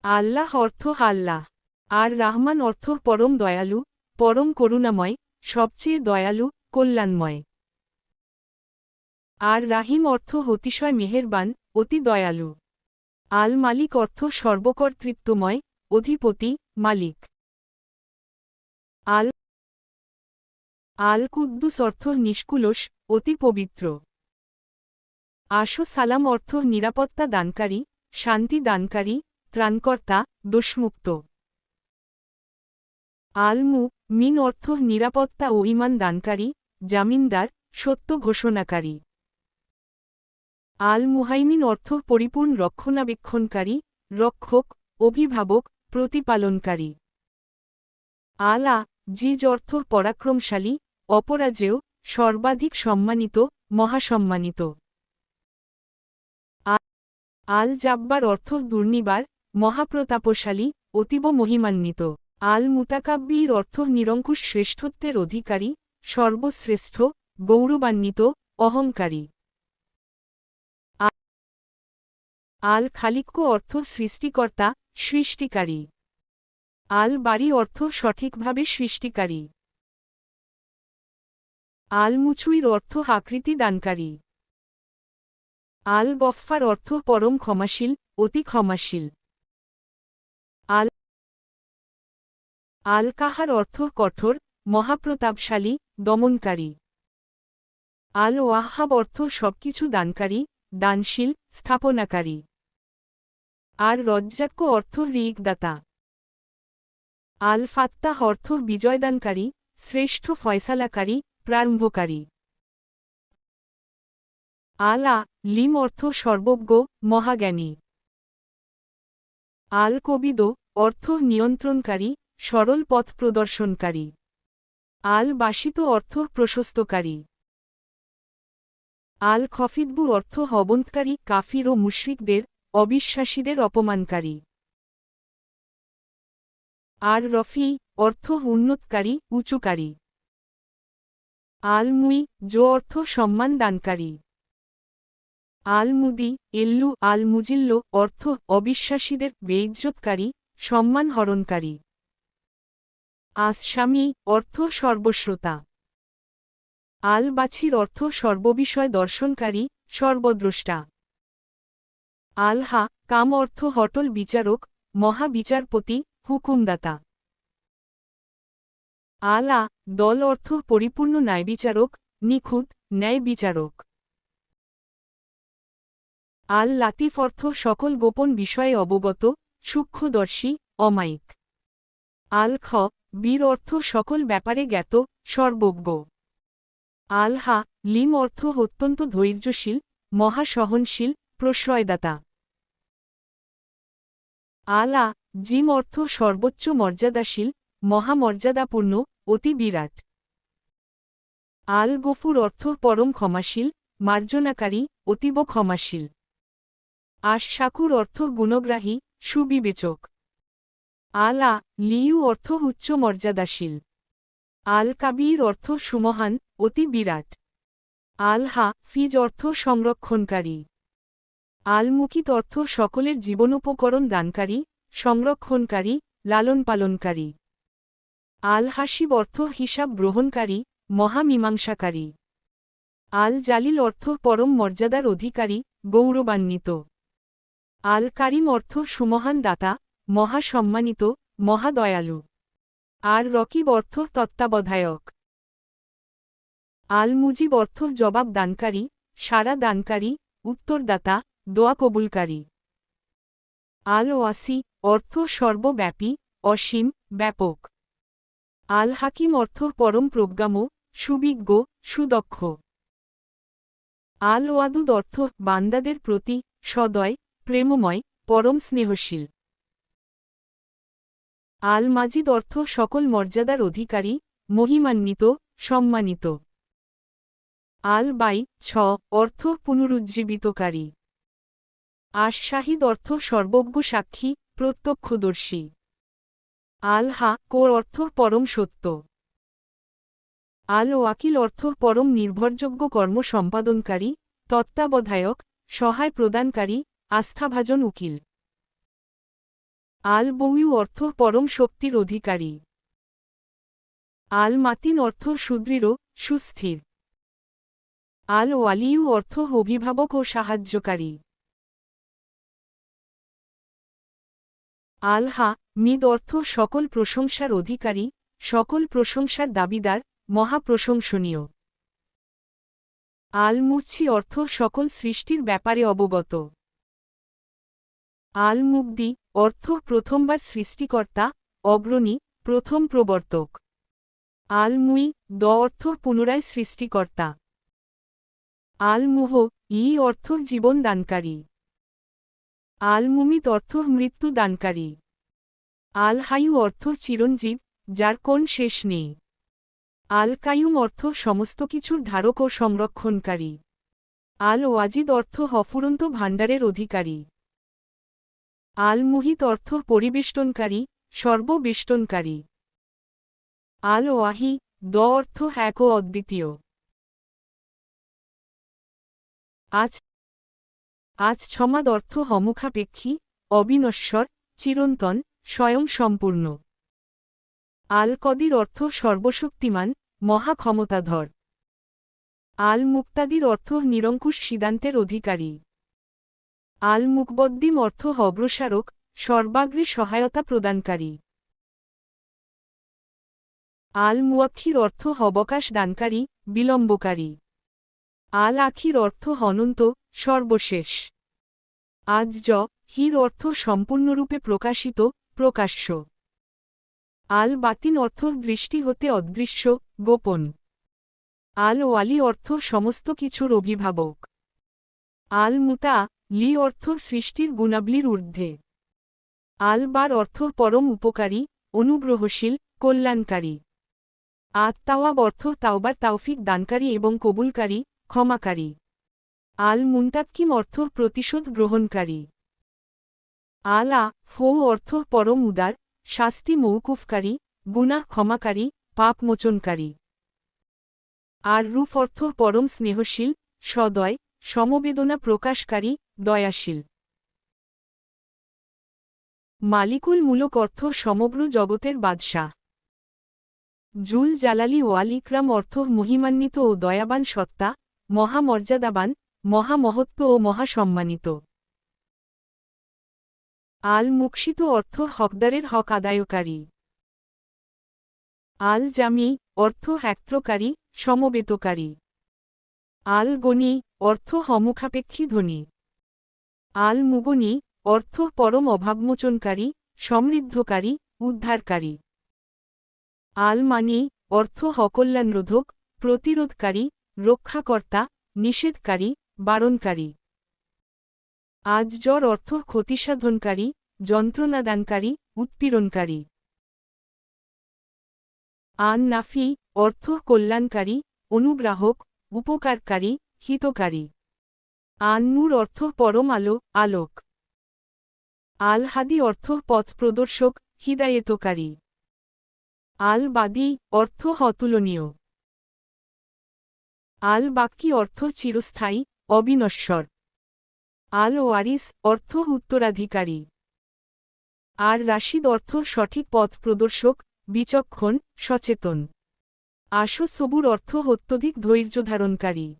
আল্লাহ অর্থ আল্লাহ। আর রাহমান অর্থ পরম দয়ালু, পরম করুণাময়, সবচেয়ে দয়ালু, কল্যাণময়। আর রাহিম অর্থ অতিশয় মেহেরবান, অতি দয়ালু। আল মালিক অর্থ সর্বকর্তৃত্বময়, অধিপতি, মালিক। আল আল কুদ্দুস অর্থ নিষ্কুলস, অতি পবিত্র। আশো সালাম অর্থ নিরাপত্তা দানকারী, শান্তি দানকারী, ত্রাণকর্তা, দোষমুক্ত। আল মিন অর্থ নিরাপত্তা ও ঈমান দানকারী, জামিনদার, সত্য ঘোষণাকারী। আল মুহাইমিন অর্থ পরিপূর্ণ রক্ষণাবেক্ষণকারী, রক্ষক, অভিভাবক, প্রতিপালনকারী। আলা জিজ অর্থ পরাক্রমশালী, অপরাজেয়, সর্বাধিক সম্মানিত, মহাসম্মানিত। আল জাব্বার অর্থ দুর্নিবার, মহাপ্রতাপশালী, অতীব মহিমান্বিত। আল মুতাকাব্বির অর্থ নিরঙ্কুশ শ্রেষ্ঠত্বের অধিকারী, সর্বশ্রেষ্ঠ, গৌরবান্বিত, অহংকারী। আল খালিক্য অর্থ সৃষ্টিকর্তা, সৃষ্টিকারী। আল বাড়ি অর্থ সঠিকভাবে সৃষ্টিকারী। আল মুছুইর অর্থ আকৃতি দানকারী। আল গফফার অর্থ পরম ক্ষমাশীল, অতি ক্ষমাশীল। আল আল কাহার অর্থ কঠোর, মহাপ্রতাপশালী, দমনকারী। আল ওয়াহাব অর্থ সবকিছু দানকারী, দানশীল, স্থাপনাকারী। আর রজ্জাক্য অর্থ ঋগদাতা। আল ফাত্তাহ অর্থ বিজয়দানকারী, শ্রেষ্ঠ ফয়সালাকারী, প্রারম্ভকারী। আলা লিম অর্থ সর্বজ্ঞ, মহাজ্ঞানী। আল কবিদ অর্থ নিয়ন্ত্রণকারী, সরল পথ প্রদর্শনকারী। আল বাসিত অর্থ প্রশস্তকারী। আল খফিদবু অর্থ অবন্তকারী, কাফির ও মুশরিকদের, অবিশ্বাসীদের অপমানকারী। আর রফি অর্থ উন্নতকারী, উঁচুকারী। আল মুই অর্থ সম্মান দানকারী। আল মুদি এল্লু আল মুজিল্ল অর্থ অবিশ্বাসীদের বেইজ্জতকারী, সম্মান হরণকারী। আসসামী অর্থ সর্বশ্রোতা। আল বাছির অর্থ সর্ববিষয় দর্শনকারী, সর্বদ্রষ্টা। আল কাম অর্থ হটল বিচারক, মহাবিচারপতি, হুকুমদাতা। আলা দল অর্থ পরিপূর্ণ ন্যায়বিচারক, নিখুঁত, ন্যায় বিচারক। আল লাতিফ অর্থ সকল গোপন বিষয়ে অবগত, সূক্ষ্মদর্শী, অমায়িক। আল বীর অর্থ সকল ব্যাপারে জ্ঞাত, সর্বজ্ঞ। আল লিম অর্থ অত্যন্ত ধৈর্যশীল, মহাসহনশীল, প্রশ্রয়দাতা। আলা জিম অর্থ সর্বোচ্চ মর্যাদাশীল, মহামর্যাদাপূর্ণ, অতি বিরাট। আল গফুর অর্থ পরম ক্ষমাশীল, মার্জনাকারী, অতীব ক্ষমাশীল। শাকুর অর্থ গুণগ্রাহী, সুবিবেচক। আলা লিউ অর্থ উচ্চ মর্যাদাশীল। আল কাবির অর্থ সুমহান, অতি বিরাট। আল ফিজ অর্থ সংরক্ষণকারী। আল মুকিত অর্থ সকলের জীবনোপকরণ দানকারী, সংরক্ষণকারী, লালনপালনকারী। আল হাসিব অর্থ হিসাব গ্রহণকারী, মহামীমাংসাকারী। আল জালিল অর্থ পরম মর্যাদার অধিকারী, গৌরবান্বিত। আল কারিম অর্থ সুমহান দাতা, মহাসম্মানিত, মহাদয়ালু। আর রকিব অর্থ তত্ত্বাবধায়ক। আল মুজিব অর্থ জবাব দানকারী, সাড়া দানকারী, উত্তরদাতা, দোয়া কবুলকারী। আল ওয়াসি অর্থ সর্বব্যাপী, অসীম, ব্যাপক। আল হাকিম অর্থ পরম প্রজ্ঞাময়, সুবিজ্ঞ, সুদক্ষ। আল ওয়াদুদ অর্থ বান্দাদের প্রতি, সদয়, প্রেমময়, পরম স্নেহশীল। আল মাজিদ অর্থ সকল মর্যাদার অধিকারী, মহিমান্বিত, সম্মানিত। আল বাই অর্থ পুনরুজ্জীবিতকারী। শাহিদ অর্থ সর্বজ্ঞ সাক্ষী, প্রত্যক্ষদর্শী। আল অর্থ পরম সত্য। আল ওয়াকিল অর্থ পরম নির্ভরযোগ্য কর্ম সম্পাদনকারী, তত্ত্বাবধায়ক, সহায় প্রদানকারী, আস্থাভাজন উকিল। আল বউয়ু অর্থ পরম শক্তির অধিকারী। আল মাতিন অর্থ সুদৃঢ়, সুস্থির। আল ওয়ালিয়ু অর্থ অভিভাবক ও সাহায্যকারী। আল হা মিদ অর্থ সকল প্রশংসার অধিকারী, সকল প্রশংসার দাবিদার, মহাপ্রশংসনীয়। আল মুচ্ছি অর্থ সকল সৃষ্টির ব্যাপারে অবগত। আল মুবদি অর্থ প্রথমবার সৃষ্টিকর্তা, অগ্রণী, প্রথম প্রবর্তক। আল মুই দ অর্থ পুনরায় সৃষ্টিকর্তা। আল মুহ ই অর্থ জীবন দানকারী। আল মুমিত অর্থ মৃত্যু দানকারী। আল হায়ু অর্থ চিরঞ্জীব, যার কোন শেষ নেই। আল কায়ুম অর্থ সমস্ত কিছুর ধারক ও সংরক্ষণকারী। আল ওয়াজিদ অর্থ অফুরন্ত ভাণ্ডারের অধিকারী। আল মুহিত অর্থ পরিবেষ্টনকারী, সর্ববেষ্টনকারী। আল ওয়াহি দ অর্থ এক ও অদ্বিতীয়। আজ আজ ছমাদ অর্থ অমুখাপেক্ষী, অবিনশ্বর, চিরন্তন, স্বয়ংসম্পূর্ণ। আল কদির অর্থ সর্বশক্তিমান, মহাক্ষমতাধর। আল মুক্তাদির অর্থ নিরঙ্কুশ সিদ্ধান্তের অধিকারী। আল মুকবদ্দিম অর্থ অগ্রসারক, সর্বাগ্রে সহায়তা প্রদানকারী। আল মুয়াক্ষির অর্থ অবকাশ দানকারী, বিলম্বকারী। আল আখির অর্থ অনন্ত, সর্বশেষ। আজ হির অর্থ সম্পূর্ণরূপে প্রকাশিত, প্রকাশ্য। আল বাতিন অর্থ দৃষ্টি হতে অদৃশ্য, গোপন। আল ওয়ালি অর্থ সমস্ত কিছুর অভিভাবক। আল মুতা লি অর্থ সৃষ্টির গুণাবলীর ঊর্ধ্বে। আল বার অর্থ পরম উপকারী, অনুগ্রহশীল, কল্যাণকারী। আত-তাওয়াব অর্থ তাওবার তাওফিক দানকারী এবং কবুলকারী, ক্ষমাকারী। আল মুন্তাক্কিম অর্থ প্রতিশোধ গ্রহণকারী। আল ফৌ অর্থ পরম উদার, শাস্তি মৌকুফকারী, গুনাহ ক্ষমাকারী, পাপ মোচনকারী। আর রূফ অর্থ পরম স্নেহশীল, সদয়, সমবেদনা প্রকাশকারী, দয়াশীল। মালিকুল মুলক অর্থ সমগ্র জগতের বাদশাহ। জুল জালালি ওয়াল ইকরাম অর্থ মহিমান্বিত ও দয়াবান সত্তা, মহামর্যাদাবান, মহামহত্ব ও মহাসম্মানিত। আল মুকসিত অর্থ হকদারের হক আদায়কারী। আল জামি অর্থ একত্রকারী, সমবেতকারী। আল গনি অর্থ অমুখাপেক্ষী ধনী। আল মুগনি অর্থ পরম অভাবমোচনকারী, সমৃদ্ধকারী, উদ্ধারকারী। আল মানি অর্থ অকল্যাণরোধক, প্রতিরোধকারী, রক্ষাকর্তা, নিষেধকারী, বারণকারী। আজ জ্বর অর্থ ক্ষতিসাধনকারী, যন্ত্রণাদানকারী, উৎপীড়নকারী। আন নাফি অর্থ কল্যাণকারী, অনুগ্রাহক, উপকারকারী, হিতকারী। আন নূর অর্থ পরম আলো, আলোক। আল হাদি অর্থ পথ প্রদর্শক, হিদায়েতকারী। আল বাদি অর্থ অতুলনীয়। আল বাক্কি অর্থ চিরস্থায়ী, অবিনশ্বর। আল ওয়ারিস অর্থ উত্তরাধিকারী। আর রাশিদ অর্থ সঠিক পথ প্রদর্শক, বিচক্ষণ, সচেতন। আশো সবুর অর্থ অত্যধিক ধৈর্যধারণকারী।